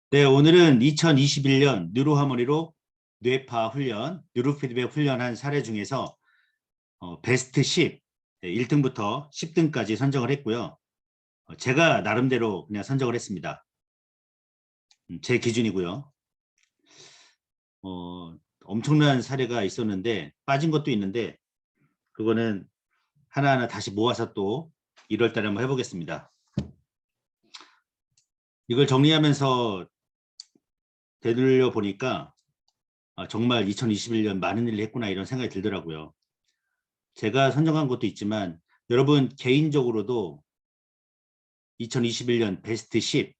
네, 오늘은 2021년 뉴로하모니로 뇌파 훈련, 뉴로피드백 훈련한 사례 중에서 베스트 10, 1등부터 10등까지 선정을 했고요. 제가 나름대로 그냥 선정을 했습니다. 제 기준이고요. 엄청난 사례가 있었는데 빠진 것도 있는데 그거는 하나하나 다시 모아서 또 1월 달에 한번 해보겠습니다. 이걸 정리하면서 되돌려 보니까 정말 2021년 많은 일을 했구나 이런 생각이 들더라고요. 제가 선정한 것도 있지만 여러분 개인적으로도 2021년 베스트 10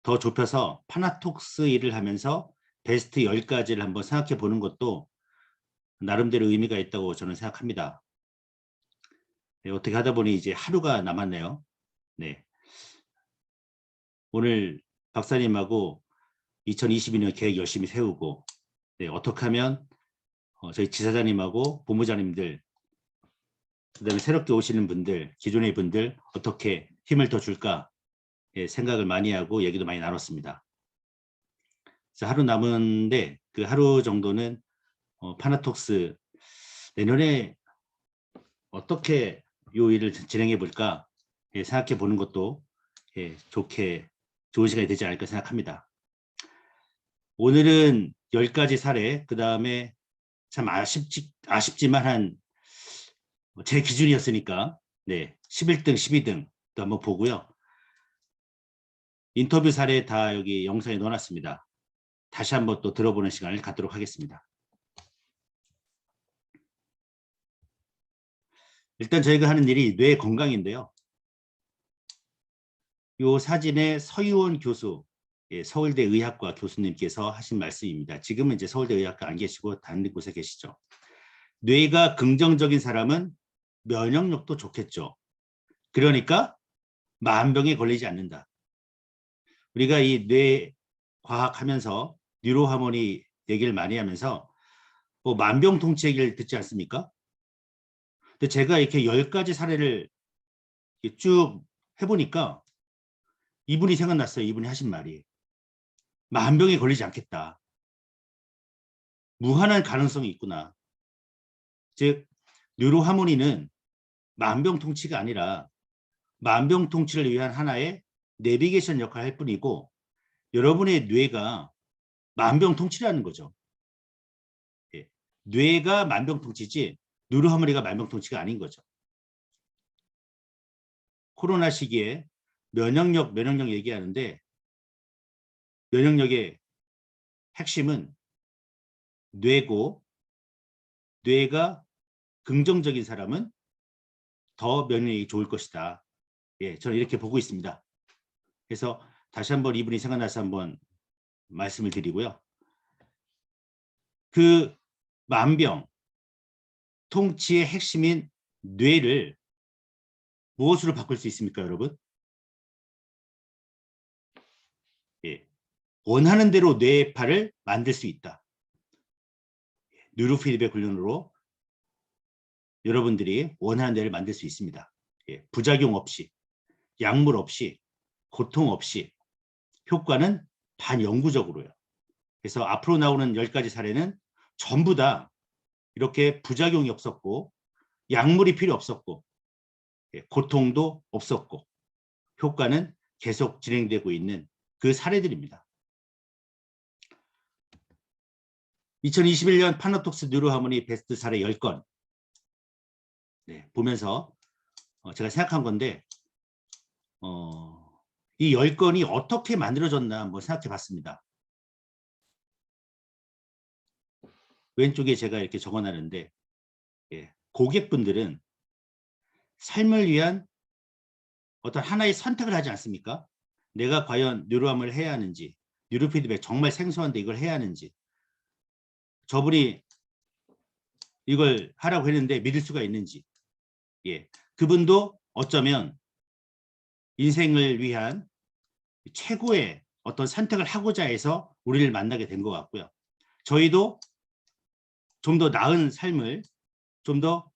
더 좁혀서 파나톡스 일을 하면서 베스트 10가지를 한번 생각해 보는 것도 나름대로 의미가 있다고 저는 생각합니다. 네, 어떻게 하다 보니 이제 하루가 남았네요. 네, 오늘 박사님하고 2022년 계획 열심히 세우고 네, 어떻게 하면 저희 지사장님하고 본부장님들 그다음에 새롭게 오시는 분들 기존의 분들 어떻게 힘을 더 줄까 생각을 많이 하고 얘기도 많이 나눴습니다. 그래서 하루 남은데 그 하루 정도는 파나톡스 내년에 어떻게 요 일을 진행해 볼까 생각해 보는 것도 좋은 시간이 되지 않을까 생각합니다. 오늘은 10가지 사례 그 다음에 참 아쉽지만 한 제 기준이었으니까 네 11등 12등 또 한번 보고요. 인터뷰 사례 다 여기 영상에 넣어놨습니다. 다시 한번 또 들어보는 시간을 갖도록 하겠습니다. 일단 저희가 하는 일이 뇌 건강인데요. 이 사진에 서유원 교수, 서울대 의학과 교수님께서 하신 말씀입니다. 지금은 이제 서울대 의학과 안 계시고 다른 곳에 계시죠. 뇌가 긍정적인 사람은 면역력도 좋겠죠. 그러니까 만병에 걸리지 않는다. 우리가 이 뇌 과학 하면서 뉴로하모니 얘기를 많이 하면서 뭐 만병통치 얘기를 듣지 않습니까? 근데 제가 이렇게 10가지 사례를 쭉 해보니까 이분이 생각났어요. 이분이 하신 말이. 만병에 걸리지 않겠다. 무한한 가능성이 있구나. 즉 뉴로하모니는 만병통치가 아니라 만병통치를 위한 하나의 내비게이션 역할을 할 뿐이고 여러분의 뇌가 만병통치라는 거죠. 뇌가 만병통치지 뉴로하모니가 만병통치가 아닌 거죠. 코로나 시기에 면역력 얘기하는데 면역력의 핵심은 뇌고 뇌가 긍정적인 사람은 더 면역력이 좋을 것이다. 저는 이렇게 보고 있습니다. 그래서 다시 한번 이분이 생각나서 한번 말씀을 드리고요. 그 만병 통치의 핵심인 뇌를 무엇으로 바꿀 수 있습니까, 여러분? 원하는 대로 뇌파를 만들 수 있다. 뉴로피드백 훈련으로 여러분들이 원하는 대로 만들 수 있습니다. 부작용 없이, 약물 없이, 고통 없이 효과는 반영구적으로요. 그래서 앞으로 나오는 10가지 사례는 전부 다 이렇게 부작용이 없었고 약물이 필요 없었고 고통도 없었고 효과는 계속 진행되고 있는 그 사례들입니다. 2021년 파나톡스 뉴로하모니 베스트 사례 10건 보면서 제가 생각한 건데 이 10건이 어떻게 만들어졌나 한번 생각해 봤습니다. 왼쪽에 제가 이렇게 적어놨는데 고객분들은 삶을 위한 어떤 하나의 선택을 하지 않습니까? 내가 과연 뉴로함을 해야 하는지 뉴로피드백 정말 생소한데 이걸 해야 하는지 저분이 이걸 하라고 했는데 믿을 수가 있는지 그분도 어쩌면 인생을 위한 최고의 어떤 선택을 하고자 해서 우리를 만나게 된 것 같고요. 저희도 좀 더 나은 삶을 좀 더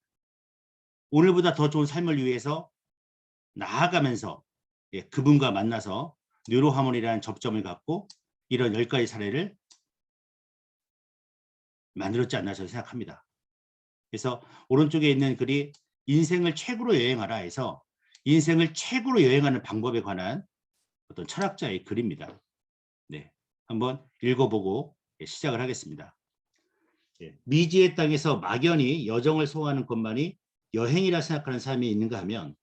오늘보다 더 좋은 삶을 위해서 나아가면서 그분과 만나서 뉴로하모니라는 접점을 갖고 이런 10가지 사례를 만들었지 않나 저는 생각합니다. 그래서 오른쪽에 있는 글이 인생을 최고로 여행하라 해서 인생을 최고로 여행하는 방법에 관한 어떤 철학자의 글입니다. 네, 한번 읽어보고 시작을 하겠습니다. 미지의 땅에서 막연히 여정을 소화하는 것만이 여행이라 생각하는 사람이 있는가 하면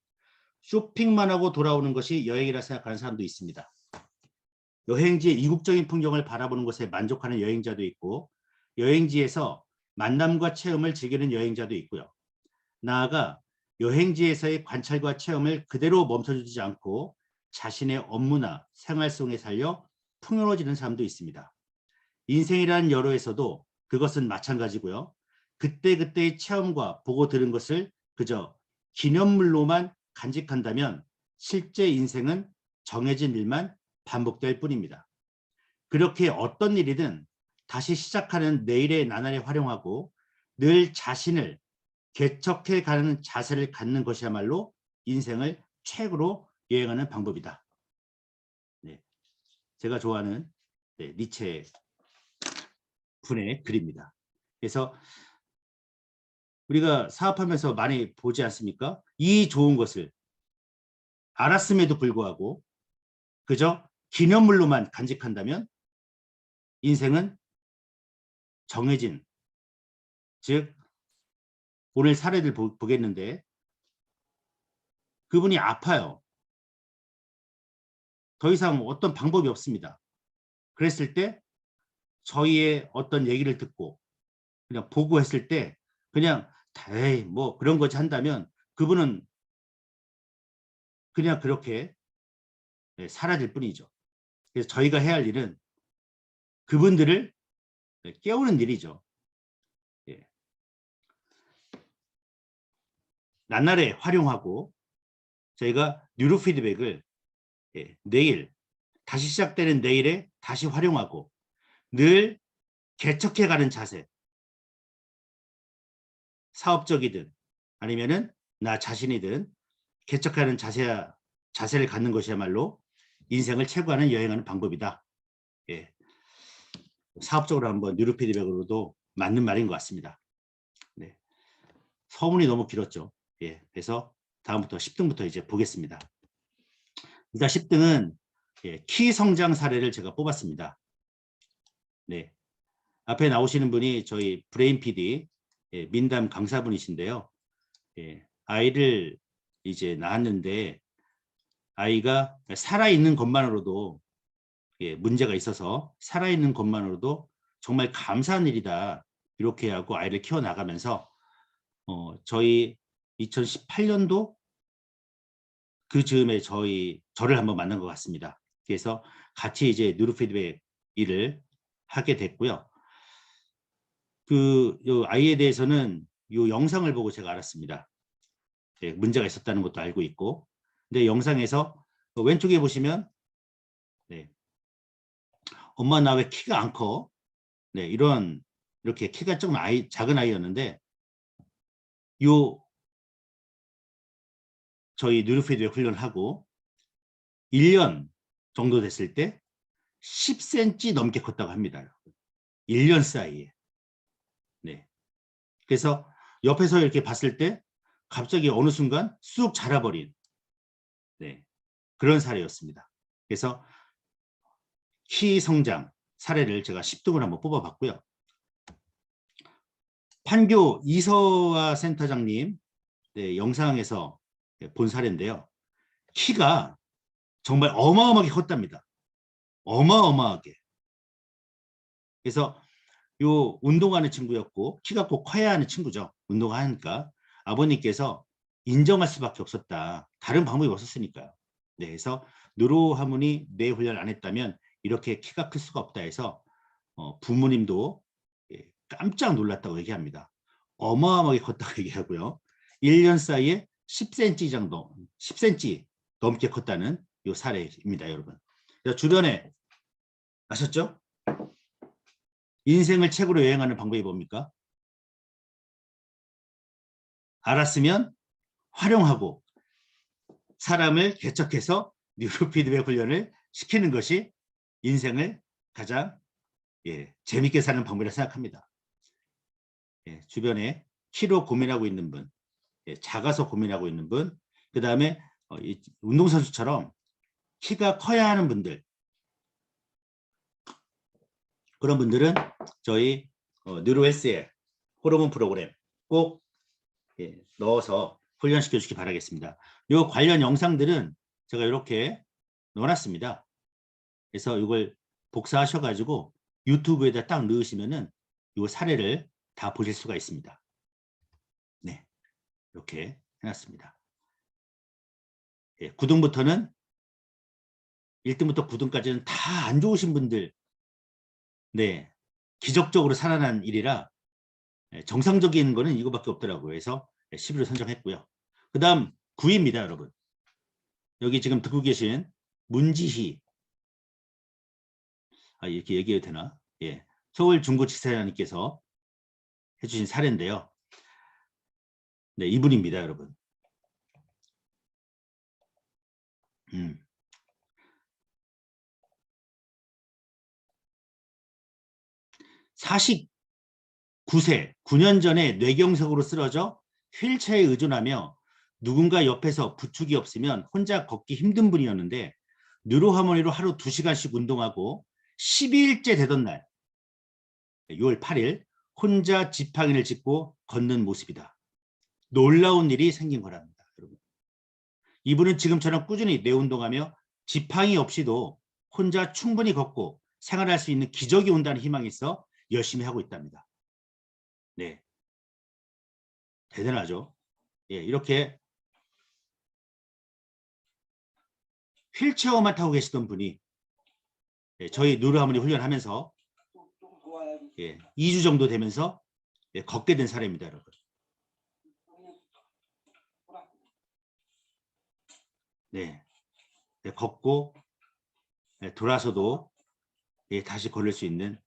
쇼핑만 하고 돌아오는 것이 여행이라 생각하는 사람도 있습니다. 여행지의 이국적인 풍경을 바라보는 것에 만족하는 여행자도 있고 여행지에서 만남과 체험을 즐기는 여행자도 있고요. 나아가 여행지에서의 관찰과 체험을 그대로 멈춰두지 않고 자신의 업무나 생활 속에 살려 풍요로워지는 사람도 있습니다. 인생이라는 여로에서도 그것은 마찬가지고요. 그때그때의 체험과 보고 들은 것을 그저 기념물로만 간직한다면 실제 인생은 정해진 일만 반복될 뿐입니다. 그렇게 어떤 일이든 다시 시작하는 내일의 나날에 활용하고 늘 자신을 개척해가는 자세를 갖는 것이야말로 인생을 최고로 여행하는 방법이다. 네, 제가 좋아하는 니체 분의 글입니다. 그래서 우리가 사업하면서 많이 보지 않습니까? 이 좋은 것을 알았음에도 불구하고 그저 기념물로만 간직한다면 인생은 정해진, 즉 오늘 사례들 보겠는데 그분이 아파요. 더 이상 어떤 방법이 없습니다. 그랬을 때 저희의 어떤 얘기를 듣고 그냥 보고했을 때 그냥 에이 뭐 그런 거지 한다면 그분은 그냥 그렇게 사라질 뿐이죠. 그래서 저희가 해야 할 일은 그분들을 깨우는 일이죠. 예. 나날에 활용하고 저희가 뉴로 피드백을 내일 다시 시작되는 내일에 다시 활용하고 늘 개척해가는 자세, 사업적이든 아니면은 나 자신이든 개척하는 자세를 갖는 것이야말로 인생을 최고하는 여행하는 방법이다. 예. 사업적으로 한번 뉴로 피드백으로도 맞는 말인 것 같습니다. 네. 서문이 너무 길었죠. 예. 그래서 다음부터 10등부터 이제 보겠습니다. 일단 10등은 키 성장 사례를 제가 뽑았습니다. 네. 앞에 나오시는 분이 저희 브레인 PD 민담 강사분이신데요. 아이를 이제 낳았는데 아이가 살아있는 것만으로도 문제가 있어서 살아있는 것만으로도 정말 감사한 일이다. 이렇게 하고 아이를 키워나가면서 저희 2018년도 그 즈음에 저를 한번 만난 것 같습니다. 그래서 같이 이제 뉴로 피드백 일을 하게 됐고요. 요 아이에 대해서는 요 영상을 보고 제가 알았습니다. 문제가 있었다는 것도 알고 있고, 근데 영상에서 왼쪽에 보시면 엄마 나 왜 키가 안 커? 네, 이렇게 키가 조금 작은 아이였는데 요 저희 뉴로피드백 훈련하고 1년 정도 됐을 때 10cm 넘게 컸다고 합니다. 1년 사이에. 네. 그래서 옆에서 이렇게 봤을 때 갑자기 어느 순간 쑥 자라버린 그런 사례였습니다. 그래서 키 성장 사례를 제가 10등을 한번 뽑아봤고요. 판교 이서아 센터장님 영상에서 본 사례인데요. 키가 정말 어마어마하게 컸답니다. 어마어마하게. 그래서 요 운동하는 친구였고 키가 꼭 커야 하는 친구죠. 운동하니까 아버님께서 인정할 수밖에 없었다. 다른 방법이 없었으니까요. 네, 그래서 뉴로하모니 뇌 훈련 안 했다면 이렇게 키가 클 수가 없다 해서 부모님도 깜짝 놀랐다고 얘기합니다. 어마어마하게 컸다고 얘기하고요. 1년 사이에 10cm 정도, 10cm 넘게 컸다는 이 사례입니다, 여러분. 주변에 아셨죠? 인생을 책으로 여행하는 방법이 뭡니까? 알았으면 활용하고 사람을 개척해서 뉴로피드백 훈련을 시키는 것이 인생을 가장 재밌게 사는 방법이라고 생각합니다. 주변에 키로 고민하고 있는 분, 작아서 고민하고 있는 분, 그 다음에 운동선수처럼 키가 커야 하는 분들, 그런 분들은 저희 뉴로헬스의 호르몬 프로그램 꼭 넣어서 훈련시켜 주시기 바라겠습니다. 이 관련 영상들은 제가 이렇게 넣어놨습니다. 그래서 이걸 복사하셔가지고 유튜브에다 딱 넣으시면은 이 사례를 다 보실 수가 있습니다. 네, 이렇게 해놨습니다. 9등부터는 1등부터 9등까지는 다 안 좋으신 분들, 네, 기적적으로 살아난 일이라 정상적인 거는 이거밖에 없더라고요. 그래서 10위로 선정했고요. 그 다음 9위입니다, 여러분. 여기 지금 듣고 계신 문지희, 이렇게 얘기해도 되나? 서울중구지사장님께서 해주신 사례인데요. 네, 이분입니다, 여러분. 49세, 9년 전에 뇌경색으로 쓰러져 휠체어에 의존하며 누군가 옆에서 부축이 없으면 혼자 걷기 힘든 분이었는데 뉴로하모니로 하루 2시간씩 운동하고 12일째 되던 날 6월 8일 혼자 지팡이를 짚고 걷는 모습이다. 놀라운 일이 생긴 거랍니다. 여러분. 이분은 지금처럼 꾸준히 뇌운동하며 지팡이 없이도 혼자 충분히 걷고 생활할 수 있는 기적이 온다는 희망이 있어 열심히 하고 있답니다. 네, 대단하죠. 이렇게 휠체어만 타고 계시던 분이 저희 뉴로하모니 훈련하면서 2주 정도 되면서 걷게 된 사례입니다, 여러분. 네, 걷고 돌아서도 다시 걸을 수 있는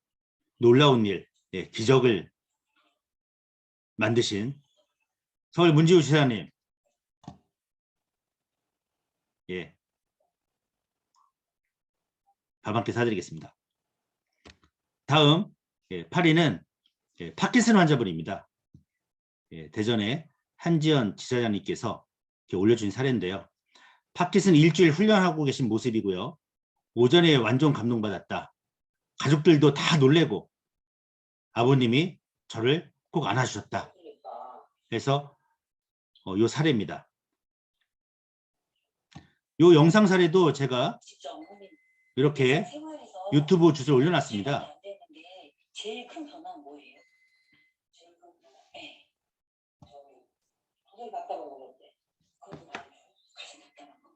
놀라운 일, 기적을 만드신 서울 문지우 지사님, 밥 한 끼 사드리겠습니다. 다음 8위는 파킨슨 환자분입니다. 대전의 한지연 지사장님께서 올려주신 사례인데요. 파킨슨 일주일 훈련하고 계신 모습이고요. 오전에 완전 감동받았다. 가족들도 다 놀래고 아버님이 저를 꼭 안아주셨다. 그래서 요 사례입니다. 요 영상 사례도 제가 이렇게 유튜브 주소를 올려놨습니다. 제일 큰 변화는 뭐예요? 제일 큰 변화? 네. 저기 갔다 오는데 그것도 많이 줘요. 가슴 답답한 거.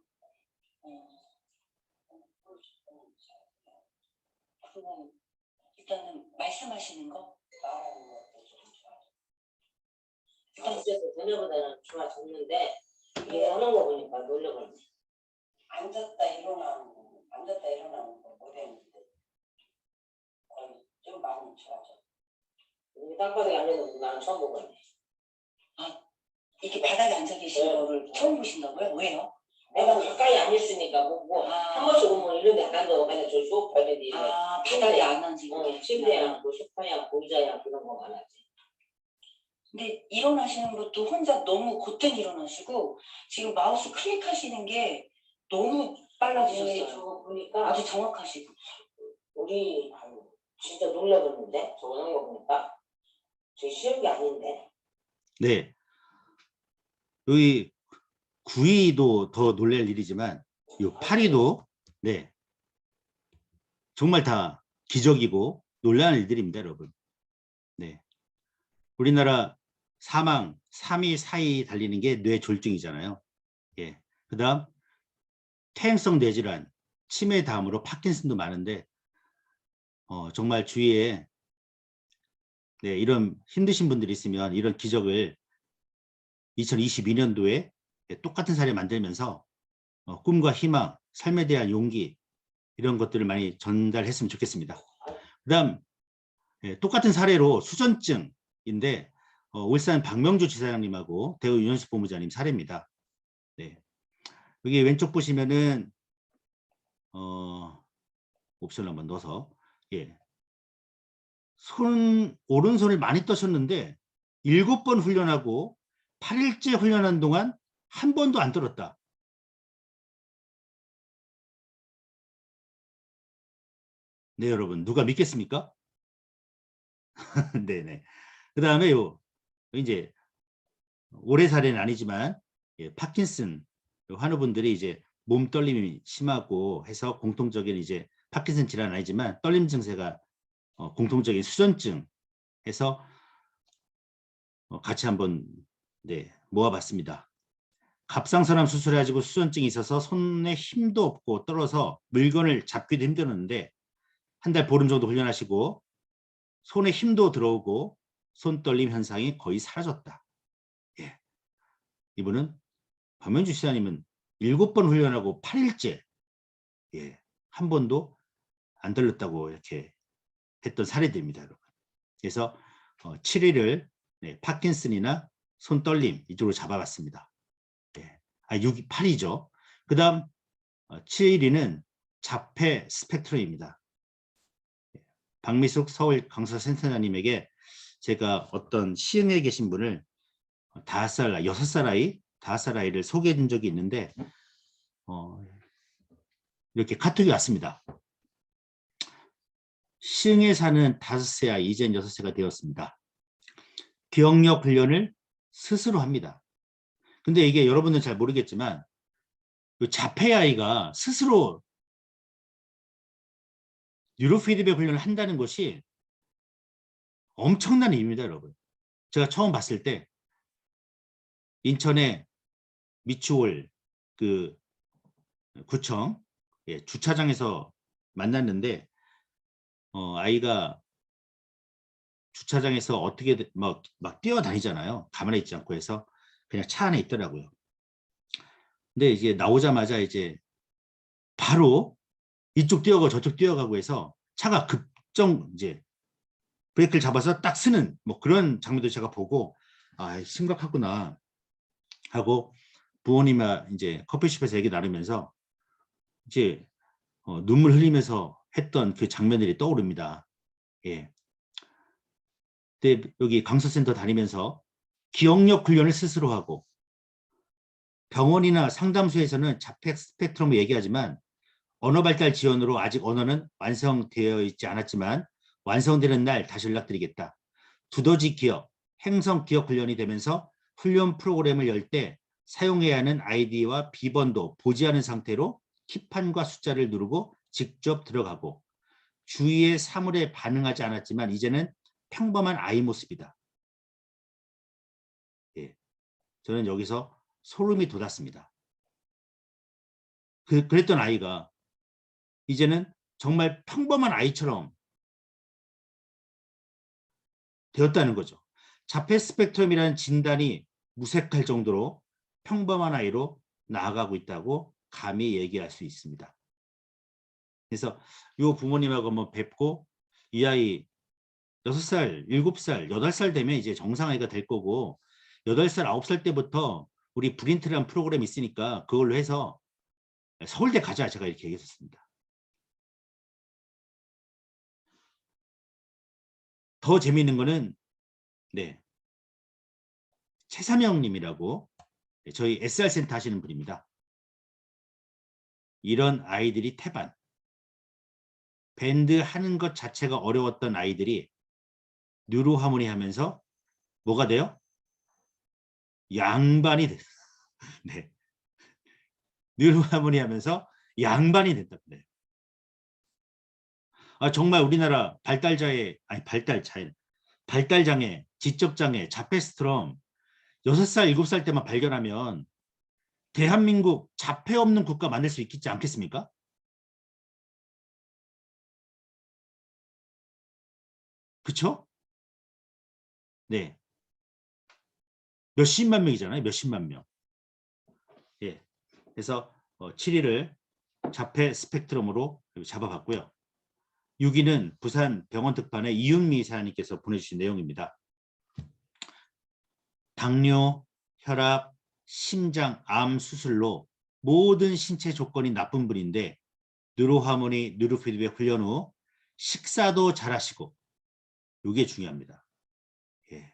그거는 일단은 말씀하시는 거. 말하는 것도 좀 좋아져. 일단 그래서 전에보다는 좋아졌는데 이게 하는 거 보니까 놀려버리네. 앉았다 일어나는 거 못했는데 거의 좀 많이 좋아져. 땅바닥에 앉아있는 나는 처음 보거든요. 이렇게 바닥에 앉아 계시는 거를 처음 보신다고요? 왜요? 내가 가까이 안 있으니까 한 번씩 오면 이런 데 앉아도 그냥 저 쇼파에 바닥에 안 앉고 침대에 앉고 소파에 앉고 의자에 앉고 이런 거 많았지. 근데 일어나시는 것도 혼자 너무 곧장 일어나시고 지금 마우스 클릭하시는 게 너무 빨라지셨어요. 저거 보니까 아주 정확하시고. 우리 진짜 놀라웠는데 저거 하는 거 보니까 되게 쉬운 게 아닌데. 네, 여기 9위도 더 놀랄 일이지만 이 8위도 정말 다 기적이고 놀라운 일들입니다, 여러분. 네, 우리나라 사망 3위, 4위 달리는 게 뇌졸중이잖아요. 그 다음 퇴행성 뇌질환, 치매 다음으로 파킨슨도 많은데 정말 주위에 이런 힘드신 분들이 있으면 이런 기적을 2022년도에 똑같은 사례 만들면서 꿈과 희망, 삶에 대한 용기 이런 것들을 많이 전달했으면 좋겠습니다. 그 다음 똑같은 사례로 수전증인데 울산 박명주 지사장님하고 대우 윤현숙 본부장님 사례입니다. 여기 왼쪽 보시면은 옵션을 한번 넣어서 예. 오른손을 많이 떠셨는데 7번 훈련하고 8일째 훈련한 동안 한 번도 안 떨었다. 네, 여러분 누가 믿겠습니까? 네네. 그 다음에 이제 오래 살은 아니지만 예, 파킨슨 환우분들이 이제 몸 떨림이 심하고 해서 공통적인 이제 파킨슨 질환은 아니지만 떨림 증세가 공통적인 수전증 해서 같이 한번 네, 모아봤습니다. 갑상선암 수술해가지고 수전증이 있어서 손에 힘도 없고 떨어서 물건을 잡기도 힘들었는데 한 달 보름 정도 훈련하시고 손에 힘도 들어오고 손떨림 현상이 거의 사라졌다. 예. 이분은 박명주 시사님은 7번 훈련하고 8일째 예, 한 번도 안 떨렸다고 이렇게 했던 사례들입니다. 여러분. 그래서 7일을 네, 파킨슨이나 손떨림 이쪽으로 잡아봤습니다. 예. 8이죠. 그 다음 7일은 자폐 스펙트럼입니다. 박미숙 서울 강서센터장님에게 제가 어떤 시흥에 계신 분을 6살 아이, 5살 아이를 소개해 준 적이 있는데 이렇게 카톡이 왔습니다. 시흥에 사는 5세 아이, 이젠 6세가 되었습니다. 기억력 훈련을 스스로 합니다. 근데 이게 여러분은 잘 모르겠지만 자폐 아이가 스스로 뉴로 피드백 훈련을 한다는 것이 엄청난 일입니다, 여러분. 제가 처음 봤을 때 인천의 미추홀 그 구청 예, 주차장에서 만났는데 아이가 주차장에서 어떻게 막 뛰어다니잖아요. 가만히 있지 않고 해서 그냥 차 안에 있더라고요. 근데 이제 나오자마자 이제 바로 이쪽 뛰어가고 저쪽 뛰어가고 해서 차가 급정 이제 브레이크를 잡아서 딱 쓰는 뭐 그런 장면도 제가 보고 아 심각하구나 하고 부모님과 이제 커피숍에서 얘기 나누면서 이제 눈물 흘리면서 했던 그 장면들이 떠오릅니다. 예. 근데 여기 강서센터 다니면서 기억력 훈련을 스스로 하고 병원이나 상담소에서는 자폐 스펙트럼을 얘기하지만 언어 발달 지원으로 아직 언어는 완성되어 있지 않았지만 완성되는 날 다시 연락드리겠다. 두더지 기억, 행성 기억 훈련이 되면서 훈련 프로그램을 열 때 사용해야 하는 아이디와 비번도 보지 않은 상태로 키판과 숫자를 누르고 직접 들어가고 주위의 사물에 반응하지 않았지만 이제는 평범한 아이 모습이다. 예, 저는 여기서 소름이 돋았습니다. 그랬던 아이가 이제는 정말 평범한 아이처럼 되었다는 거죠. 자폐 스펙트럼이라는 진단이 무색할 정도로 평범한 아이로 나아가고 있다고 감히 얘기할 수 있습니다. 그래서 이 부모님하고 한번 뵙고 이 아이 6살, 7살, 8살 되면 이제 정상아이가 될 거고 8살, 9살 때부터 우리 브린트라는 프로그램이 있으니까 그걸로 해서 서울대 가자 제가 이렇게 얘기했었습니다. 더 재미있는 거는 네, 최삼영 님이라고 저희 SR센터 하시는 분입니다. 이런 아이들이 태반. 밴드 하는 것 자체가 어려웠던 아이들이 뉴로 하모니 하면서 뭐가 돼요? 양반이 됐어요. 네. 뉴로 하모니 하면서 양반이 됐다. 네. 정말 우리나라 발달장애, 지적장애, 자폐스트럼 6살, 7살 때만 발견하면 대한민국 자폐 없는 국가 만들 수 있지 않겠습니까? 그쵸? 네. 몇십만 명이잖아요. 몇십만 명. 예. 그래서 7일을 자폐 스펙트럼으로 잡아봤고요. 6위는 부산 병원 특판의 이윤미 사장님께서 보내주신 내용입니다. 당뇨, 혈압, 심장, 암 수술로 모든 신체 조건이 나쁜 분인데 뉴로하모니, 뉴로피드백 훈련 후 식사도 잘하시고, 이게 중요합니다. 예.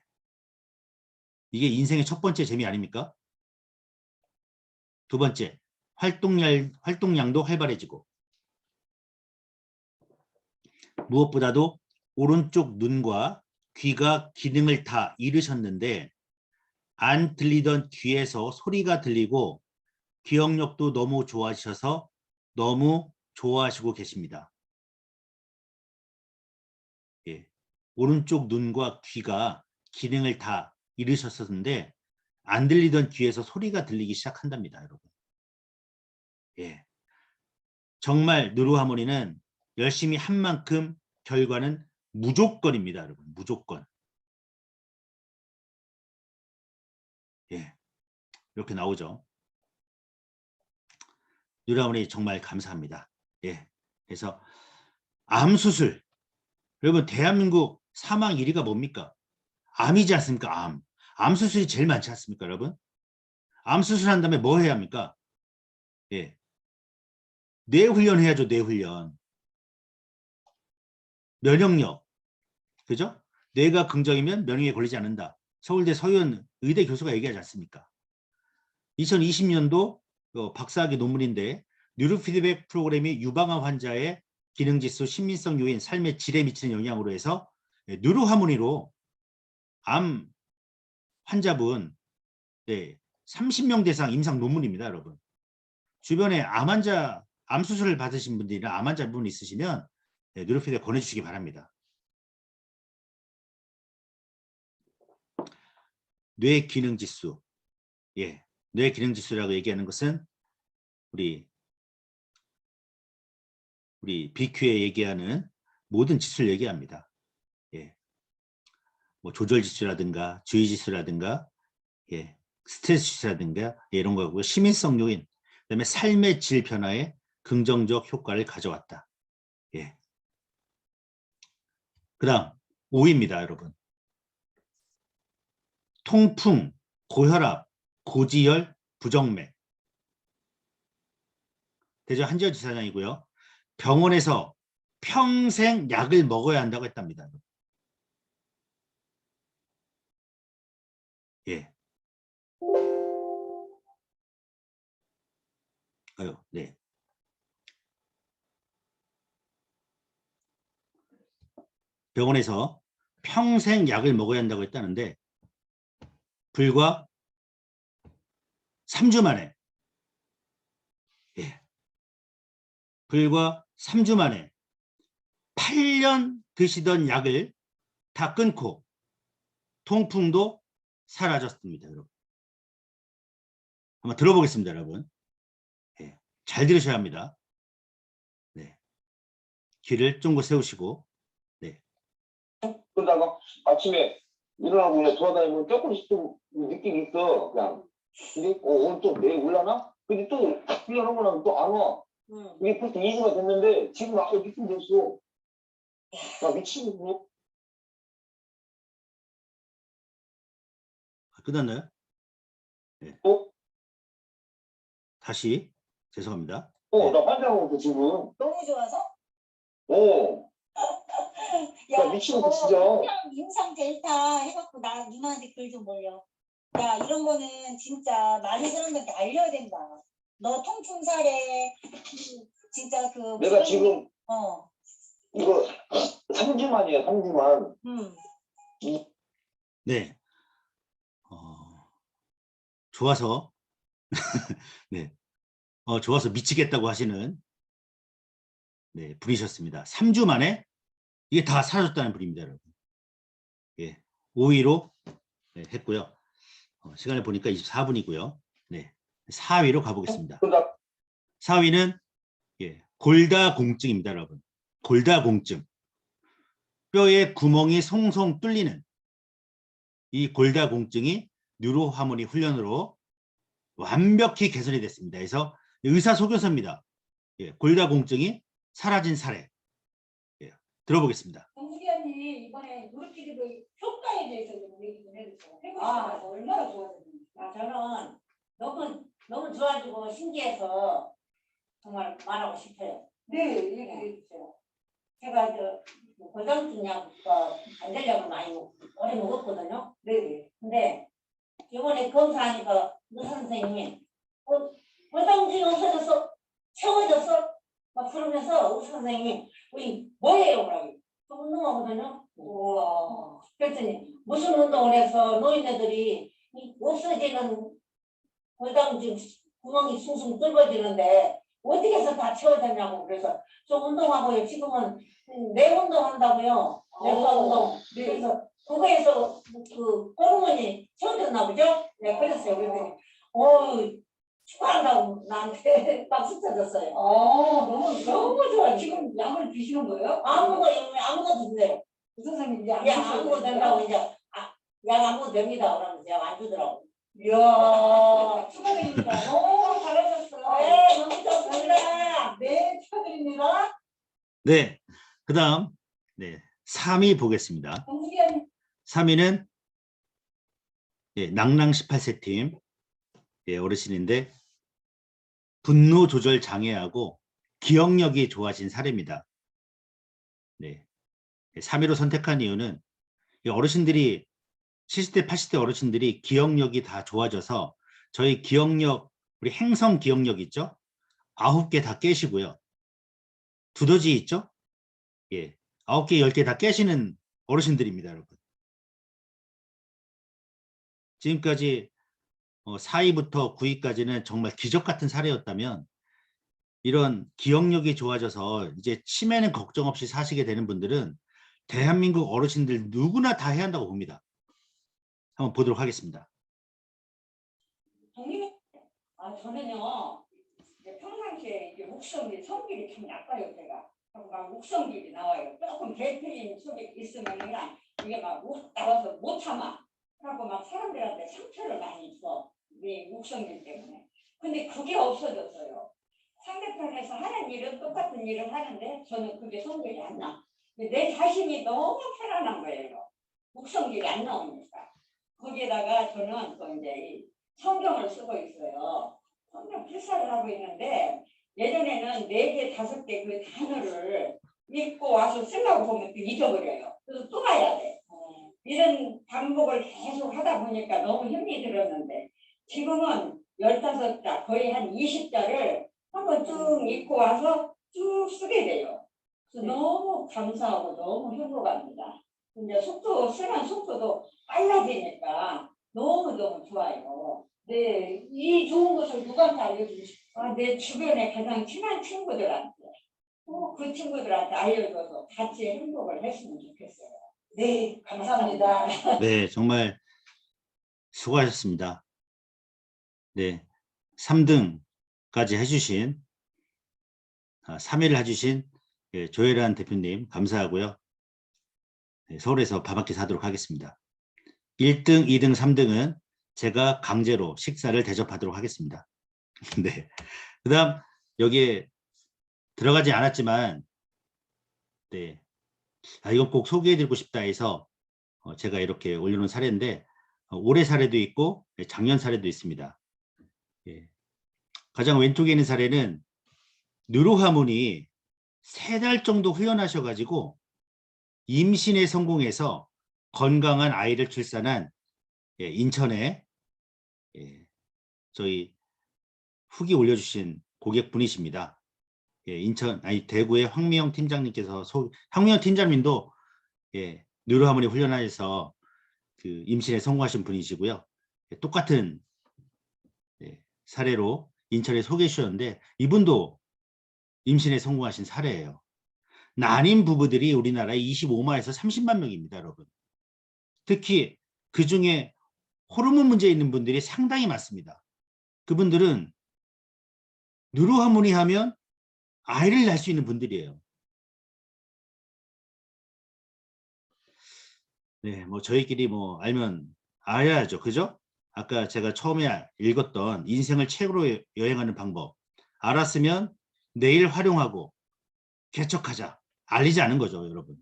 이게 인생의 첫 번째 재미 아닙니까? 두 번째, 활동량도 활발해지고, 무엇보다도 오른쪽 눈과 귀가 기능을 다 잃으셨는데 안 들리던 귀에서 소리가 들리고 기억력도 너무 좋아지셔서 너무 좋아하시고 계십니다. 예. 오른쪽 눈과 귀가 기능을 다 잃으셨었는데 안 들리던 귀에서 소리가 들리기 시작한답니다, 여러분. 예. 정말 누르하모니는 열심히 한 만큼 결과는 무조건입니다, 여러분. 무조건. 예. 이렇게 나오죠. 누르하모니 정말 감사합니다. 예. 그래서 암 수술. 여러분, 대한민국 사망 1위가 뭡니까? 암이지 않습니까? 암. 암 수술이 제일 많지 않습니까, 여러분? 암 수술한 다음에 뭐 해야 합니까? 예. 뇌 훈련해야죠, 뇌 훈련. 면역력. 그죠? 뇌가 긍정이면 면역에 걸리지 않는다. 서울대 서유원 의대 교수가 얘기하지 않습니까? 2020년도 박사학위 논문인데 뉴로피드백 프로그램이 유방암 환자의 기능지수, 신민성 요인, 삶의 질에 미치는 영향으로 해서 뉴로하모니로 암 환자분 30명 대상 임상 논문입니다, 여러분. 주변에 암 환자, 암 수술을 받으신 분들이나 암 환자분 있으시면 뉴로피드백 권해주시기 바랍니다. 뇌 기능 지수. 예. 뇌 기능 지수라고 얘기하는 것은 우리 BQ에 얘기하는 모든 지수를 얘기합니다. 예. 뭐 조절 지수라든가 주의 지수라든가 예. 스트레스 지수라든가 이런 거고요. 시민성 요인, 그다음에 삶의 질 변화에 긍정적 효과를 가져왔다. 예. 그다음 5위입니다, 여러분. 통풍, 고혈압, 고지혈, 부정맥. 대전 한지열지사장이고요. 병원에서 평생 약을 먹어야 한다고 했답니다. 예. 아유, 네. 병원에서 평생 약을 먹어야 한다고 했다는데 불과 3주 만에 예. 불과 3주 만에 8년 드시던 약을 다 끊고 통풍도 사라졌습니다, 여러분. 한번 들어보겠습니다, 여러분. 예. 잘 들으셔야 합니다. 네. 귀를 쫑긋 세우시고 네. 그러다가 아침에 일어나고 그냥 돌아다니면 조금씩 좀 느낌이 있어. 그냥 근데 오늘 또 내일 올라나? 근데 또 훈련하고 나면 또 안 와. 이게 벌써 2주가 됐는데 지금 아까 느낌 됐어. 나 미치겠네. 끝났나요? 네. 다시 죄송합니다. 네. 나 환장하고 있어 지금. 너무 좋아서? 나 미치겠어 진짜. 임상 데이터 해갖고 나 누나한테 글 좀 올려. 야, 이런 거는 진짜 많은 사람들한테 알려야 된다. 너 통풍 사례 진짜 그 내가 지금 어. 이거 3주만이야 3주만. 네. 좋아서 네. 좋아서 미치겠다고 하시는 네, 분이셨습니다. 3주 만에 이게 다 사라졌다는 분입니다, 여러분. 예. 5위로 네, 했고요. 시간을 보니까 24분이고요. 네. 4위로 가보겠습니다. 4위는 예, 골다공증입니다, 여러분. 골다공증. 뼈에 구멍이 송송 뚫리는 이 골다공증이 뉴로하모니 훈련으로 완벽히 개선이 됐습니다. 그래서 의사소견서입니다. 예, 골다공증이 사라진 사례. 예, 들어보겠습니다. 정수기언니 이번에 누르피드백 효과에 대해서 좀 얘기 좀 해주세요. 얼마나 좋아졌는지. 저는 너무 좋아지고 신기해서 정말 말하고 싶어요. 네, 얘기해 주세요. 제가 고장증약과 안되려면 많이 오래 먹었거든요. 네. 근데 이번에 검사하니까 의사 선생님이 고장증 없어졌어? 채워졌어? 막 그러면서 의사 선생님이 우리 뭐예요? 그러고 운동하거든요. 우와. 그랬더니 무슨 운동을 해서 노인네들이 이 없어지는 고장증 구멍이 숭숭 뚫어지는데 어떻게 해서 다 채워졌냐고. 그래서 저 운동하고요. 지금은 내 운동한다고요. 내과 운동. 네. 그래서 그거에서 그 호르몬이 채워졌나 보죠? 네, 그랬어요. 그랬더니 축하한다고 나한테 박수 쳐줬어요. 너무 좋아. 지금 약을 드시는 거예요? 아무것도 드세요. 그 선생님 이제 안 약 드셔도 아무것도 돼요? 된다고 이제 약 아무것도 됩니다. 그러면서 약 안 주더라고. 이야, 축하드립니다. 너무 잘하셨어요. 네, 너무 좋습니다. 네, 축하드립니다. 네. 그다음 3위 보겠습니다. 정수기한 3위는 낭랑 18세 팀 어르신인데 분노 조절 장애하고 기억력이 좋아진 사례입니다. 네. 3위로 선택한 이유는 이 어르신들이 70대, 80대 어르신들이 기억력이 다 좋아져서 저희 기억력, 우리 행성 기억력 있죠? 9개 다 깨시고요. 두더지 있죠? 9개, 10개 다 깨시는 어르신들입니다, 여러분. 지금까지 4위부터 9위까지는 정말 기적 같은 사례였다면 이런 기억력이 좋아져서 이제 치매는 걱정 없이 사시게 되는 분들은 대한민국 어르신들 누구나 다 해야 한다고 봅니다. 한번 보도록 하겠습니다. 형님, 저는요, 이제 평상시에 이게 목성기, 성질이 참 약해요, 제가. 하고 막 목성질이 나와요. 조금 대표인 속에 있으면 그냥 이게 막 나와서 못 참아. 그래갖고 막 사람들한테 상처를 많이 줘. 이 목성질 때문에. 근데 그게 없어졌어요. 상대편에서 하는 일은 똑같은 일을 하는데 저는 그게 성질이 안 나. 근데 내 자신이 너무 편안한 거예요. 목성질이 안 나오니까. 거기에다가 저는 또 이제 이 성경을 쓰고 있어요. 성경 필사를 하고 있는데 예전에는 4개, 5개 그 단어를 읽고 와서 쓰려고 보면 또 잊어버려요. 그래서 또 가야 돼. 이런 반복을 계속 하다 보니까 너무 힘이 들었는데 지금은 15자, 거의 한 20자를 한번 쭉 읽고 와서 쭉 쓰게 돼요. 그래서 너무 감사하고 너무 행복합니다. 이제 쓰는 속도도 빨라지니까 너무너무 좋아요. 네, 이 좋은 것을 누구한테 알려주고 싶어요? 내 주변에 가장 친한 친구들한테, 그 친구들한테 알려줘서 같이 행복을 했으면 좋겠어요. 네, 감사합니다. 네, 정말 수고하셨습니다. 네, 3등까지 해주신 3위를 해주신 조혜란 대표님 감사하고요. 서울에서 밥 한 끼 사도록 하겠습니다. 1등, 2등, 3등은 제가 강제로 식사를 대접하도록 하겠습니다. 네. 그 다음 여기에 들어가지 않았지만 이건 꼭 소개해드리고 싶다 해서 제가 이렇게 올려놓은 사례인데 올해 사례도 있고 작년 사례도 있습니다. 가장 왼쪽에 있는 사례는 뉴로하모니 3달 정도 훈련하셔가지고 임신에 성공해서 건강한 아이를 출산한 인천에 저희 후기 올려주신 고객분이십니다. 대구의 황미영 팀장님께서 황미영 팀장님도 뉴로하모니 훈련하셔서 그 임신에 성공하신 분이시고요. 똑같은 사례로 인천에 소개해 주셨는데 이분도 임신에 성공하신 사례예요. 난임 부부들이 우리나라에 25만에서 30만 명입니다, 여러분. 특히 그중에 호르몬 문제 있는 분들이 상당히 많습니다. 그분들은 뉴로하모니 하면 아이를 낳을 수 있는 분들이에요. 네, 뭐 저희끼리 뭐 알면 알아야죠, 그죠? 아까 제가 처음에 읽었던 인생을 책으로 여행하는 방법 알았으면 내일 활용하고 개척하자, 알리지 않은 거죠, 여러분.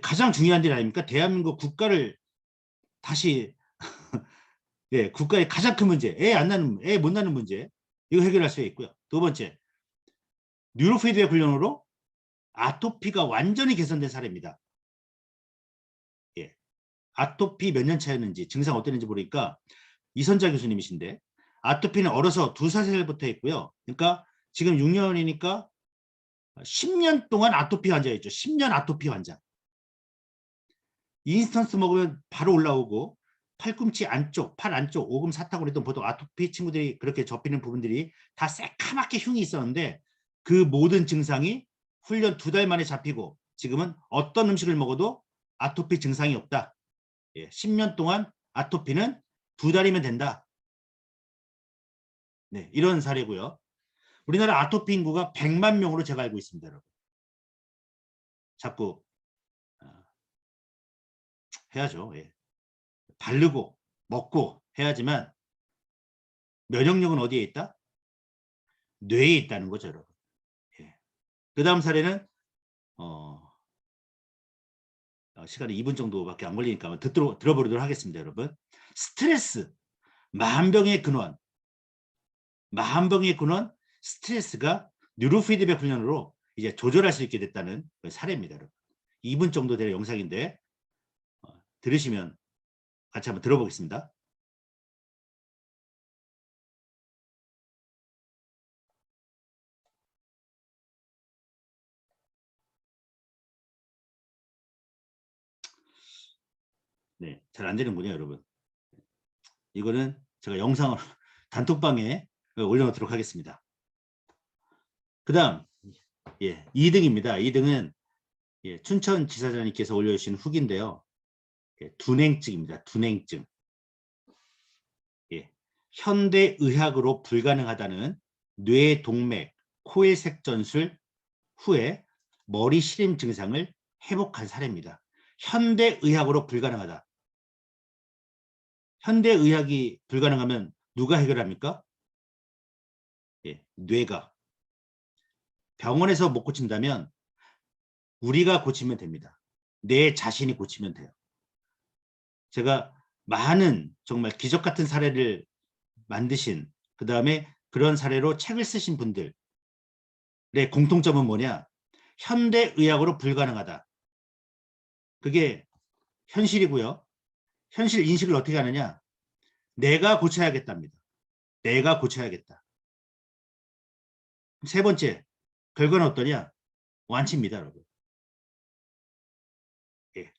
가장 중요한 일 아닙니까? 대한민국 국가를 다시 국가의 가장 큰 문제, 애 못 낳는 문제 이거 해결할 수 있고요. 두 번째, 뉴로피드백 훈련으로 아토피가 완전히 개선된 사례입니다. 예. 아토피 몇 년 차였는지 증상 어땠는지 모르니까 이선자 교수님이신데 아토피는 어려서 2살, 3살부터 했고요. 그러니까 지금 6년이니까 10년 동안 아토피 환자였죠. 10년 아토피 환자. 인스턴스 먹으면 바로 올라오고 팔꿈치 안쪽, 팔 안쪽, 오금 사타구리 등 보통 아토피 친구들이 그렇게 접히는 부분들이 다 새카맣게 흉이 있었는데 그 모든 증상이 훈련 2달 만에 잡히고 지금은 어떤 음식을 먹어도 아토피 증상이 없다. 예, 10년 동안 아토피는 2달이면 된다. 네, 이런 사례고요. 우리나라 아토피 인구가 100만 명으로 제가 알고 있습니다, 여러분. 자꾸 해야죠. 예. 바르고 먹고 해야지만 면역력은 어디에 있다? 뇌에 있다는 거죠, 여러분. 예. 그 다음 사례는 시간이 2분 정도밖에 안 걸리니까 들어보도록 하겠습니다, 여러분. 스트레스, 만병의 근원, 스트레스가 뉴로피드백 훈련으로 이제 조절할 수 있게 됐다는 사례입니다, 여러분. 2분 정도 되는 영상인데 들으시면 같이 한번 들어보겠습니다. 네, 잘 안 되는군요, 여러분. 이거는 제가 영상을 단톡방에 올려놓도록 하겠습니다. 그 다음, 예, 2등입니다. 2등은 예, 춘천지사장님께서 올려주신 후기인데요. 예, 둔행증입니다. 둔행증. 예, 현대의학으로 불가능하다는 뇌동맥, 코일색전술 후에 머리 시림 증상을 회복한 사례입니다. 현대의학으로 불가능하다. 현대의학이 불가능하면 누가 해결합니까? 예, 뇌가. 병원에서 못 고친다면 우리가 고치면 됩니다. 내 자신이 고치면 돼요. 제가 많은 정말 기적 같은 사례를 만드신, 그 다음에 그런 사례로 책을 쓰신 분들의 공통점은 뭐냐? 현대의학으로 불가능하다. 그게 현실이고요. 현실 인식을 어떻게 하느냐? 내가 고쳐야겠답니다. 내가 고쳐야겠다. 세 번째, 결과는 어떠냐? 완치입니다, 여러분. 예.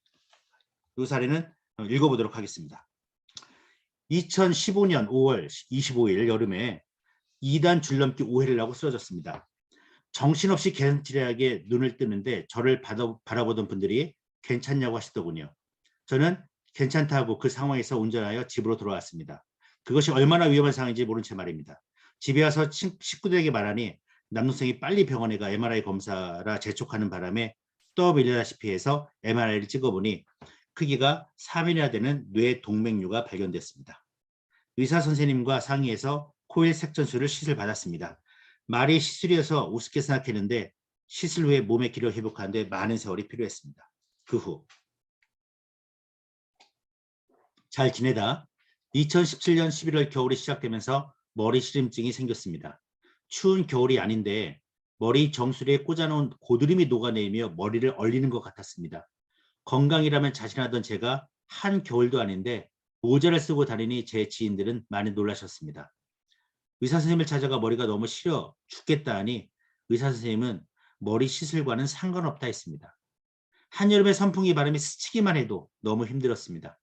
이 사례는 읽어보도록 하겠습니다. 2015년 5월 25일 여름에 2단 줄넘기 5회를 하고 쓰러졌습니다. 정신없이 개선치레하게 눈을 뜨는데 저를 바라보던 분들이 괜찮냐고 하시더군요. 저는 괜찮다고 그 상황에서 운전하여 집으로 돌아왔습니다. 그것이 얼마나 위험한 상황인지 모른 채 말입니다. 집에 와서 식구들에게 말하니 남동생이 빨리 병원에 가 MRI 검사라 재촉하는 바람에 떠밀리다시피 해서 MRI를 찍어보니 크기가 3이나 되는 뇌동맥류가 발견됐습니다. 의사 선생님과 상의해서 코일 색전술을 시술 받았습니다. 말이 시술이어서 우습게 생각했는데 시술 후에 몸의 기력을 회복하는데 많은 세월이 필요했습니다. 그 후 잘 지내다 2017년 11월 겨울이 시작되면서 머리 시림증이 생겼습니다. 추운 겨울이 아닌데 머리 정수리에 꽂아놓은 고드름이 녹아내리며 머리를 얼리는 것 같았습니다. 건강이라면 자신하던 제가 한 겨울도 아닌데 모자를 쓰고 다니니 제 지인들은 많이 놀라셨습니다. 의사 선생님을 찾아가 머리가 너무 시려 죽겠다 하니 의사 선생님은 머리 시술과는 상관없다 했습니다. 한여름에 선풍기 바람이 스치기만 해도 너무 힘들었습니다.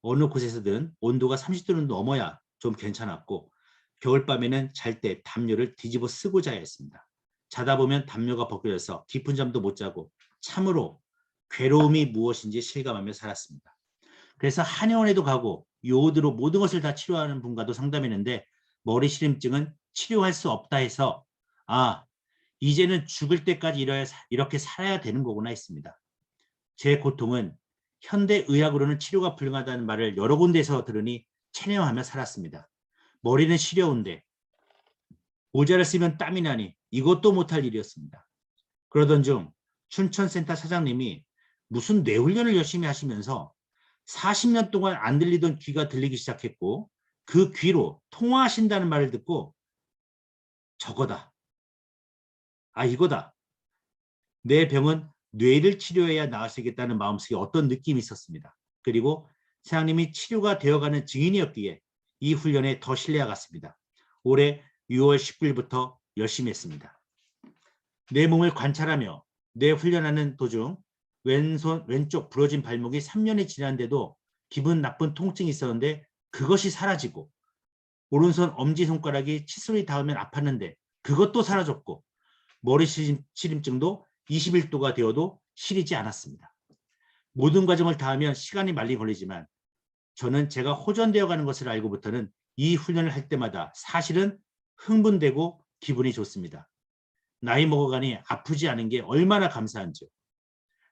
어느 곳에서든 온도가 30도는 넘어야 좀 괜찮았고 겨울밤에는 잘 때 담요를 뒤집어 쓰고 자야 했습니다. 자다 보면 담요가 벗겨져서 깊은 잠도 못 자고 참으로 괴로움이 무엇인지 실감하며 살았습니다. 그래서 한의원에도 가고 요오드로 모든 것을 다 치료하는 분과도 상담했는데 머리 시림증은 치료할 수 없다 해서 이제는 죽을 때까지 이렇게 살아야 되는 거구나 했습니다. 제 고통은 현대의학으로는 치료가 불가능하다는 말을 여러 군데에서 들으니 체념하며 살았습니다. 머리는 시려운데 모자를 쓰면 땀이 나니 이것도 못할 일이었습니다. 그러던 중 춘천센터 사장님이 무슨 뇌훈련을 열심히 하시면서 40년 동안 안 들리던 귀가 들리기 시작했고 그 귀로 통화하신다는 말을 듣고 저거다. 아, 이거다. 내 병은 뇌를 치료해야 나을 수 있겠다는 마음속에 어떤 느낌이 있었습니다. 그리고 사장님이 치료가 되어가는 증인이었기에 이 훈련에 더 신뢰가 갔습니다. 올해 6월 19일부터 열심히 했습니다. 내 몸을 관찰하며 내 훈련하는 도중 왼쪽 부러진 발목이 3년이 지났는데도 기분 나쁜 통증이 있었는데 그것이 사라지고, 오른손 엄지손가락이 칫솔이 닿으면 아팠는데 그것도 사라졌고, 머리 시림증도 21도가 되어도 시리지 않았습니다. 모든 과정을 다 하면 시간이 많이 걸리지만 저는 제가 호전되어 가는 것을 알고부터는 이 훈련을 할 때마다 사실은 흥분되고 기분이 좋습니다. 나이 먹어가니 아프지 않은 게 얼마나 감사한지요.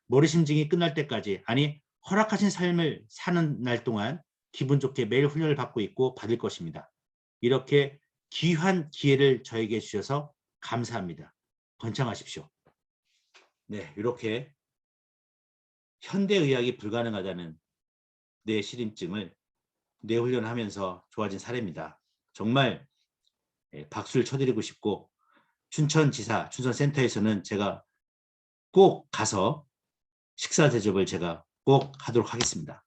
머리 심증이 끝날 때까지, 아니 허락하신 삶을 사는 날 동안 기분 좋게 매일 훈련을 받고 있고 받을 것입니다. 이렇게 귀한 기회를 저에게 주셔서 감사합니다. 번창하십시오. 네, 이렇게 현대의학이 불가능하다는 뇌 시림증을 뇌훈련하면서 좋아진 사례입니다. 정말 박수를 쳐드리고 싶고, 춘천지사 춘천센터에서는 제가 꼭 가서 식사 대접을 제가 꼭 하도록 하겠습니다.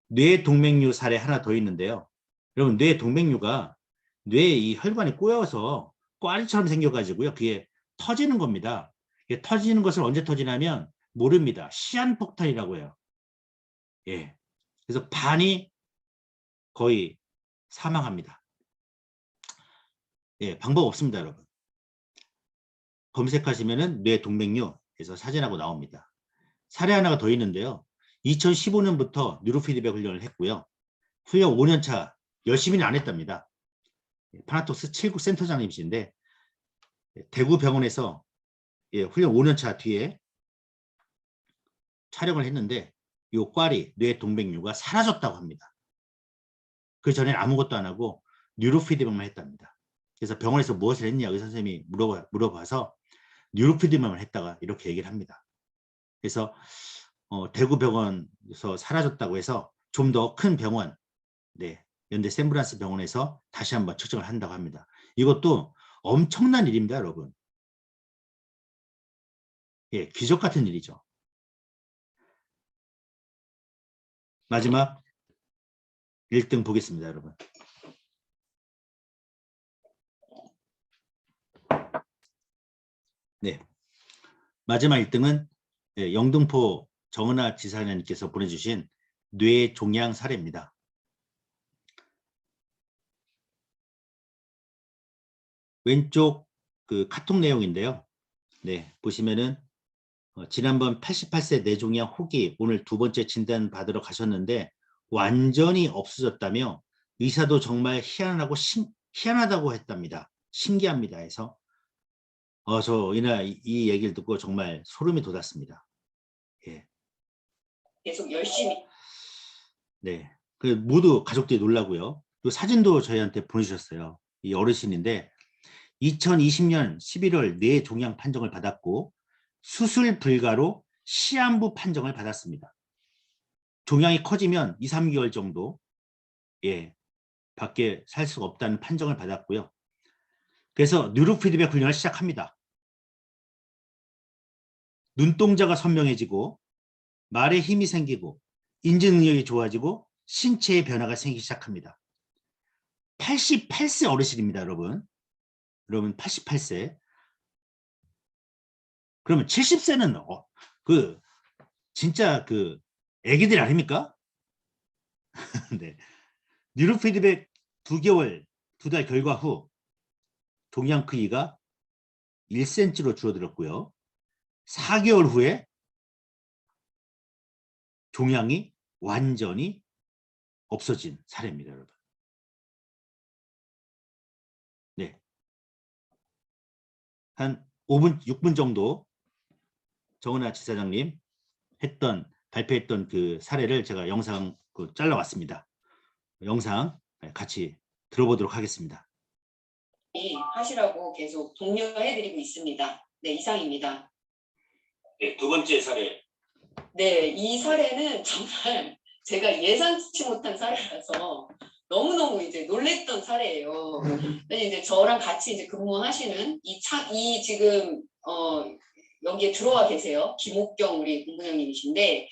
뇌동맥류 사례 하나 더 있는데요. 여러분, 뇌동맥류가 뇌에 이 혈관이 꼬여서 꽈리처럼 생겨가지고요. 그게 터지는 겁니다. 이게 터지는 것을 언제 터지냐면 모릅니다. 시한폭탄이라고 해요. 예. 그래서 반이 거의 사망합니다. 예, 방법 없습니다, 여러분. 검색하시면은 뇌동맥류에서 사진하고 나옵니다. 사례 하나가 더 있는데요. 2015년부터 뉴로피드백 훈련을 했고요. 훈련 5년차 열심히는 안 했답니다. 파나톡스 7구 센터장님이신데 대구 병원에서 훈련 5년차 뒤에 촬영을 했는데 이 꽈리, 뇌동맥류가 사라졌다고 합니다. 그 전에 아무것도 안 하고 뉴로피드백만 했답니다. 그래서 병원에서 무엇을 했냐 의사 선생님이 물어봐서 뉴로피드백만 했다가 이렇게 얘기를 합니다. 그래서 대구 병원에서 사라졌다고 해서 좀 더 큰 병원, 네, 연대 샌브란스 병원에서 다시 한번 측정을 한다고 합니다. 이것도 엄청난 일입니다, 여러분. 예, 기적 같은 일이죠. 마지막 1등 보겠습니다, 여러분. 네, 마지막 1등은 영등포 정은하 지사님께서 보내주신 뇌종양 사례입니다. 왼쪽 그 카톡 내용인데요. 네, 보시면은 지난번 88세 뇌종양 후기 오늘 두 번째 진단 받으러 가셨는데 완전히 없어졌다며 의사도 정말 희한하다고 했답니다. 신기합니다 해서 저 이날 이 얘기를 듣고 정말 소름이 돋았습니다. 예. 계속 열심히. 네, 그 모두 가족들이 놀라고요. 또 사진도 저희한테 보내주셨어요. 이 어르신인데 2020년 11월 뇌종양 판정을 받았고 수술 불가로 시한부 판정을 받았습니다. 종양이 커지면 2, 3개월 정도 밖에 살 수가 없다는 판정을 받았고요. 그래서 뉴로피드백 훈련을 시작합니다. 눈동자가 선명해지고 말에 힘이 생기고 인지 능력이 좋아지고 신체의 변화가 생기기 시작합니다. 88세 어르신입니다, 여러분. 여러분 88세. 그러면 70세는 진짜 그 애기들 아닙니까? 네. 뉴로피드백 2개월, 2달 결과 후 종양 크기가 1cm로 줄어들었고요. 4개월 후에 종양이 완전히 없어진 사례입니다, 여러분. 네. 한 5분, 6분 정도 정은하 지사장님 발표했던 그 사례를 제가 영상 잘라왔습니다. 영상 같이 들어보도록 하겠습니다. 하시라고 계속 독려해드리고 있습니다. 네, 이상입니다. 네, 두 번째 사례. 네, 이 사례는 정말 제가 예상치 못한 사례라서 너무너무 이제 놀랬던 사례예요. 근데 이제 저랑 같이 이제 근무하시는 이 지금 여기에 들어와 계세요. 김옥경 우리 본부장님이신데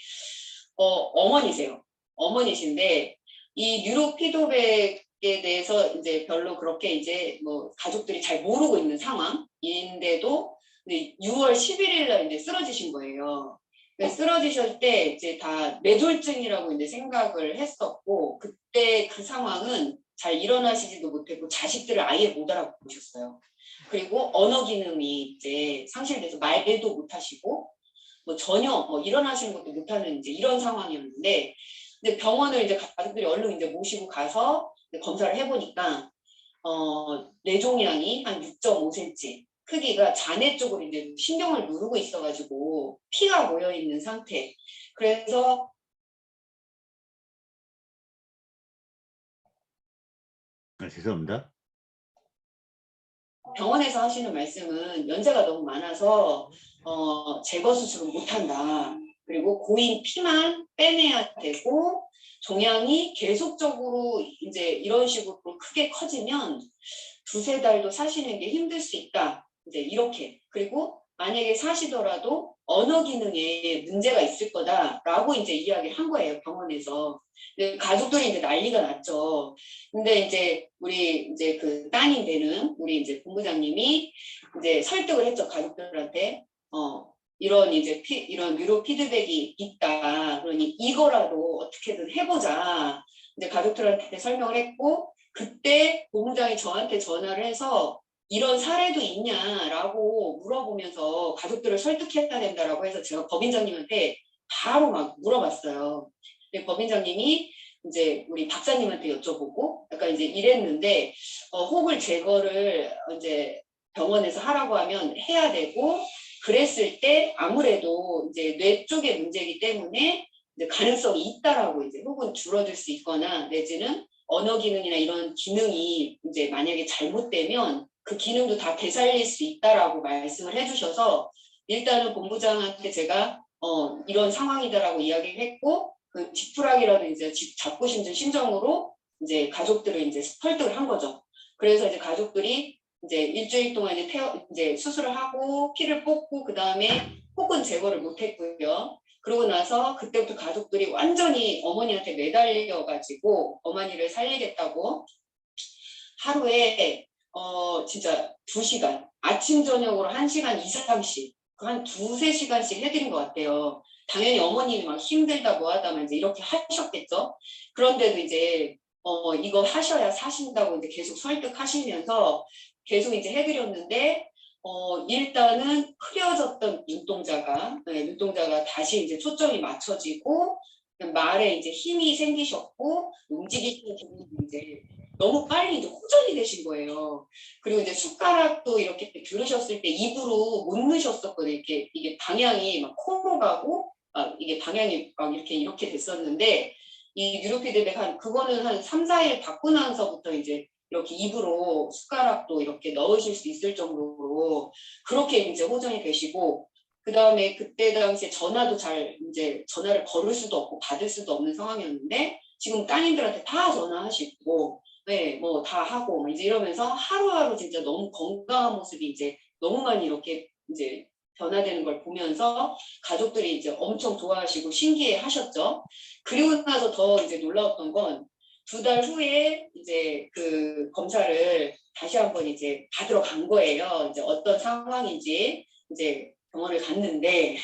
어머니세요. 어머니신데 이 뉴로 피드백에 대해서 이제 별로 그렇게 이제 뭐 가족들이 잘 모르고 있는 상황인데도 이제 6월 11일 날 이제 쓰러지신 거예요. 쓰러지실 때 이제 다 뇌졸중이라고 이제 생각을 했었고 그때 그 상황은 잘 일어나시지도 못했고 자식들을 아예 못 알아보셨어요. 그리고 언어 기능이 이제 상실돼서 말도 못 하시고 뭐 전혀 뭐 일어나시는 것도 못하는 이제 이런 상황이었는데 근데 병원을 이제 가족들이 얼른 이제 모시고 가서 검사를 해보니까 뇌종양이 한 6.5cm 크기가 잔해 쪽으로 이제 신경을 누르고 있어가지고 피가 모여 있는 상태. 그래서 죄송합니다. 병원에서 하시는 말씀은 연세가 너무 많아서 제거 수술은 못한다. 그리고 고인 피만 빼내야 되고 종양이 계속적으로 이제 이런 식으로 크게 커지면 2~3달도 사시는 게 힘들 수 있다. 이제 이렇게. 그리고 만약에 사시더라도 언어 기능에 문제가 있을 거다라고 이제 이야기를 한 거예요, 병원에서. 근데 가족들이 이제 난리가 났죠. 근데 이제 우리 이제 그 따님 되는 우리 이제 본부장님이 이제 설득을 했죠, 가족들한테. 이런 이제 이런 뉴로 피드백이 있다. 그러니 이거라도 어떻게든 해보자. 이제 가족들한테 설명을 했고 그때 본부장이 저한테 전화를 해서 이런 사례도 있냐라고 물어보면서 가족들을 설득해야 된다라고 해서 제가 법인장님한테 바로 막 물어봤어요. 근데 법인장님이 이제 우리 박사님한테 여쭤보고 약간 이제 이랬는데 혹을 제거를 이제 병원에서 하라고 하면 해야 되고 그랬을 때 아무래도 이제 뇌 쪽의 문제이기 때문에 이제 가능성이 있다라고 이제 혹은 줄어들 수 있거나 내지는 언어 기능이나 이런 기능이 이제 만약에 잘못되면 그 기능도 다 되살릴 수 있다라고 말씀을 해주셔서 일단은 본부장한테 제가 이런 상황이다라고 이야기를 했고 그 지푸라기라도 이제 잡고 싶은 심정으로 이제 가족들을 이제 설득을 한 거죠. 그래서 이제 가족들이 이제 일주일 동안 이제 수술을 하고 피를 뽑고 그 다음에 혹은 제거를 못했고요. 그러고 나서 그때부터 가족들이 완전히 어머니한테 매달려가지고 어머니를 살리겠다고 하루에 진짜 2시간 아침 저녁으로 1시간 이상씩 한 2~3시간씩 해드린 것 같아요. 당연히 어머님이 막 힘들다 뭐하다만 이제 이렇게 하셨겠죠. 그런데도 이제 이거 하셔야 사신다고 이제 계속 설득하시면서 계속 이제 해드렸는데 일단은 흐려졌던 눈동자가 다시 이제 초점이 맞춰지고 말에 이제 힘이 생기셨고 움직이시는 부분이 이제 너무 빨리 이제 호전이 되신 거예요. 그리고 이제 숟가락도 이렇게 들으셨을 때 입으로 못 넣으셨었거든요. 이게 방향이 막 코로 가고 이게 방향이 막 이렇게 됐었는데 이 뉴로 피드백 그거는 한 3~4일 받고 나서부터 이제 이렇게 입으로 숟가락도 이렇게 넣으실 수 있을 정도로 그렇게 이제 호전이 되시고 그 다음에 그때 당시에 전화도 이제 전화를 걸을 수도 없고 받을 수도 없는 상황이었는데 지금 따님들한테 다 전화하시고 네, 뭐 다 하고 이제 이러면서 하루하루 진짜 너무 건강한 모습이 이제 너무 많이 이렇게 이제 변화되는 걸 보면서 가족들이 이제 엄청 좋아하시고 신기해 하셨죠. 그리고 나서 더 이제 놀라웠던 건 2달 후에 이제 그 검사를 다시 한번 이제 받으러 간 거예요. 이제 어떤 상황인지 이제 병원을 갔는데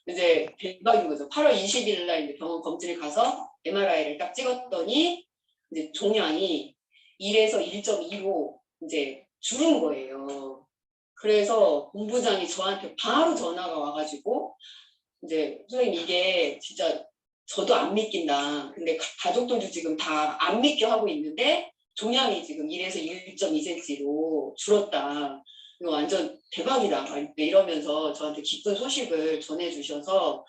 이제 대박인 거죠. 8월 20일 날 이제 병원 검진을 가서 MRI를 딱 찍었더니 이제 종양이 1에서 1.2로 이제 줄은 거예요. 그래서 본부장이 저한테 바로 전화가 와가지고 이제 선생님 이게 진짜 저도 안 믿긴다. 근데 가족들도 지금 다 안 믿겨 하고 있는데 종양이 지금 1에서 1.2cm로 줄었다. 이거 완전 대박이다. 이러면서 저한테 기쁜 소식을 전해주셔서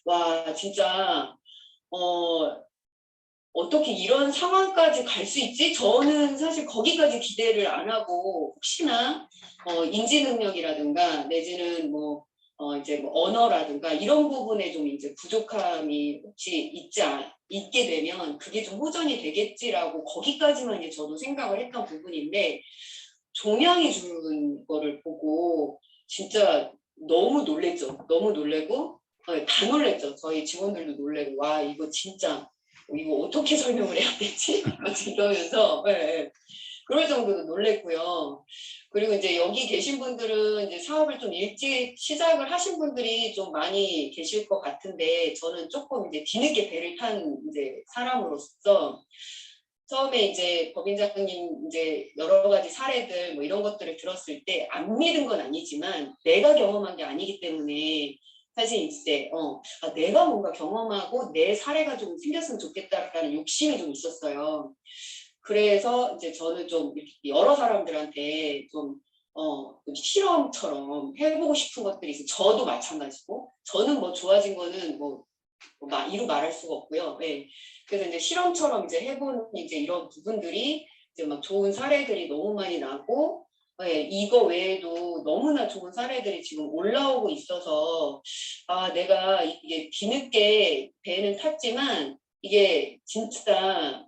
와 진짜 어떻게 이런 상황까지 갈 수 있지? 저는 사실 거기까지 기대를 안 하고 혹시나 인지 능력이라든가 내지는 뭐 이제 뭐 언어라든가 이런 부분에 좀 이제 부족함이 혹시 있게 되면 그게 좀 호전이 되겠지라고 거기까지만 이제 저도 생각을 했던 부분인데 종양이 주는 거를 보고 진짜 너무 놀랬죠. 너무 놀래고 다 놀랬죠. 저희 직원들도 놀래고 와 이거 진짜 이거 어떻게 설명을 해야 되지? 이러면서 그럴 정도로 놀랬고요. 그리고 이제 여기 계신 분들은 이제 사업을 좀 일찍 시작을 하신 분들이 좀 많이 계실 것 같은데 저는 조금 이제 뒤늦게 배를 탄 이제 사람으로서 처음에 이제 법인장님 이제 여러 가지 사례들 뭐 이런 것들을 들었을 때 안 믿은 건 아니지만 내가 경험한 게 아니기 때문에 사실 이제 내가 뭔가 경험하고 내 사례가 좀 생겼으면 좋겠다라는 욕심이 좀 있었어요. 그래서 이제 저는 좀 여러 사람들한테 좀 실험처럼 해보고 싶은 것들이 있어요. 저도 마찬가지고 저는 뭐 좋아진 거는 이루 말할 수가 없고요. 네. 그래서 이제 실험처럼 이제 해보는 이제 이런 부분들이 이제 막 좋은 사례들이 너무 많이 나고 이거 외에도 너무나 좋은 사례들이 지금 올라오고 있어서 내가 이게 뒤늦게 배는 탔지만 이게 진짜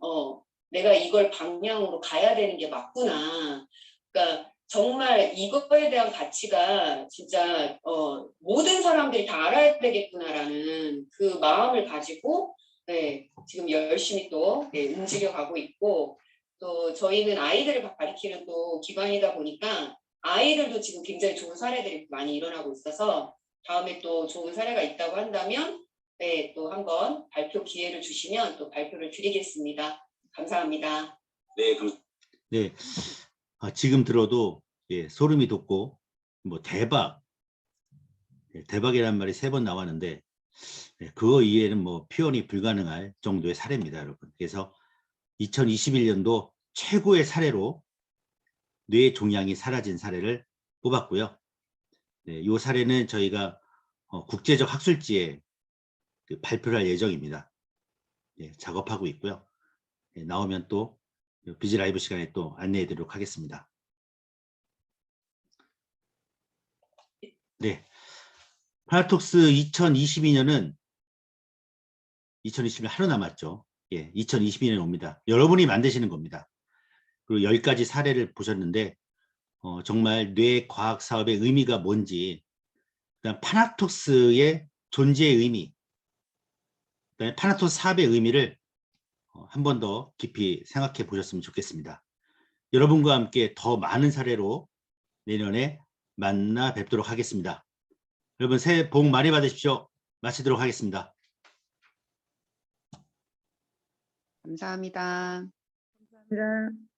내가 이걸 방향으로 가야 되는 게 맞구나. 그러니까 정말 이거에 대한 가치가 진짜 모든 사람들이 다 알아야 되겠구나라는 그 마음을 가지고 지금 열심히 또 움직여가고 있고 또 저희는 아이들을 가리키는 또 기관이다 보니까 아이들도 지금 굉장히 좋은 사례들이 많이 일어나고 있어서 다음에 또 좋은 사례가 있다고 한다면 또 한번 발표 기회를 주시면 또 발표를 드리겠습니다. 감사합니다. 네, 네. 지금 들어도 소름이 돋고 뭐 대박이라는 말이 3번 나왔는데 그거 이외에는 뭐 표현이 불가능할 정도의 사례입니다, 여러분. 그래서 2021년도 최고의 사례로 뇌 종양이 사라진 사례를 뽑았고요. 이 사례는 저희가 국제적 학술지에 발표를 할 예정입니다. 작업하고 있고요. 나오면 또 비즈 라이브 시간에 또 안내해 드리도록 하겠습니다. 네, 파라톡스 2022년은 2020년 하루 남았죠. 2022년에 옵니다. 여러분이 만드시는 겁니다. 그리고 10가지 사례를 보셨는데 정말 뇌 과학 사업의 의미가 뭔지, 그다음 파라톡스의 존재의 의미, 그다음에 파라톡스 사업의 의미를 한 번 더 깊이 생각해 보셨으면 좋겠습니다. 여러분과 함께 더 많은 사례로 내년에 만나 뵙도록 하겠습니다. 여러분 새해 복 많이 받으십시오. 마치도록 하겠습니다. 감사합니다. 감사합니다.